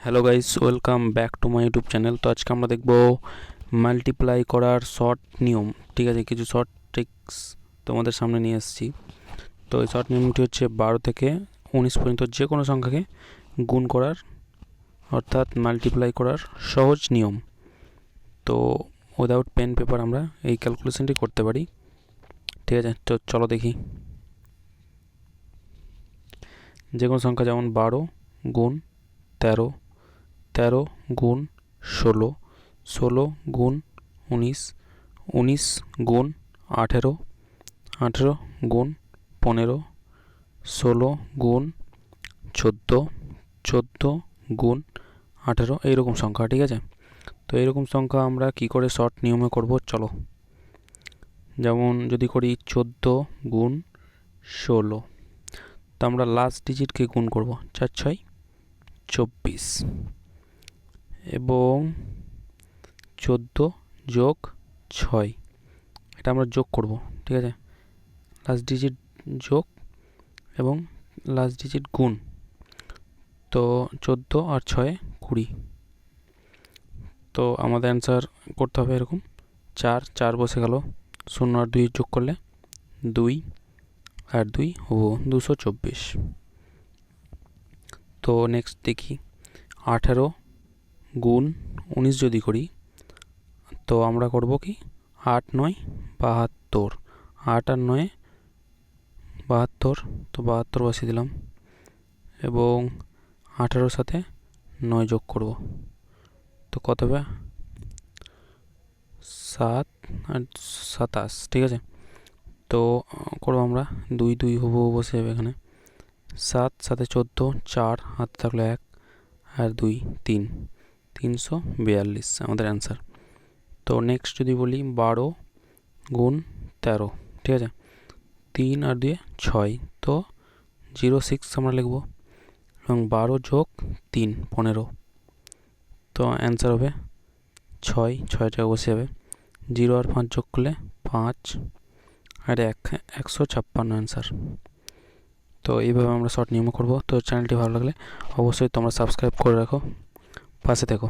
Hello guys, welcome back to my YouTube channel. তো আজকে আমরা দেখব মাল্টিপ্লাই করার শর্ট নিয়ম। ঠিক আছে, কিছু শর্ট ট্রিক্স তোমাদের সামনে নিয়ে এসেছি। তো এই শর্ট নিয়মটি হচ্ছে 12 থেকে 19 পর্যন্ত যে কোনো সংখ্যাকে গুণ করার, অর্থাৎ মাল্টিপ্লাই করার সহজ নিয়ম। তো উইদাউট পেন পেপার আমরা এই ক্যালকুলেশনটি করতে পারি। ঠিক আছে, তো চলো দেখি। যে কোনো সংখ্যা যেমন 12 গুণ 13, 13 গুণ 16, 16 গুণ 19, 19 গুণ 18, 18 গুণ 15, 16 গুণ 14, 14 গুণ 18, এইরকম সংখ্যা। ঠিক আছে, তো এইরকম সংখ্যা আমরা কি করে শর্ট নিয়মে করব চলো। যেমন যদি করি 14 গুণ 16, তো আমরা লাস্ট ডিজিটকে গুণ করব, 4 6 24 এবং 14 যোগ 6, এটা আমরা যোগ করব। ঠিক আছে, লাস্ট ডিজিট যোগ এবং লাস্ট ডিজিট গুণ। তো 14 আর 6 20। তো আমাদের অ্যান্সার করতে হবে এরকম, 4 4 বসে গেল, 0 আর 2 যোগ করলে 2 আর 2 হবো 224। তো নেক্সট দেখি 18 গুণ 19 যদি করি, তো আমরা করব কি 8 9 72, 8 আর 9 72, তো 72 বসিয়ে দিলাম এবং 18-র সাথে 9 যোগ করব, তো কত হবে 7 আর 27। ঠিক আছে, তো করবো আমরা 2 2 হবো, বসে যাবে এখানে 7 7 14, 4 হাতে থাকলো 1 আর 2 3, 342 আমাদের অ্যান্সার। তো নেক্সট যদি বলি 12 গুণ 13, ঠিক আছে, 3 আর 2 6, তো 06 আমরা লিখব এবং 12 যোগ 3 15, তো অ্যান্সার হবে 6, 6 টাকা বসে যাবে, 0 আর 5 যোগ করলে 5 আর 1 156 অ্যান্সার। তো এইভাবে আমরা শর্ট নিয়ম করব। তো চ্যানেলটি ভালো লাগলে অবশ্যই তোমরা সাবস্ক্রাইব করে রাখো, পাশে থেকো।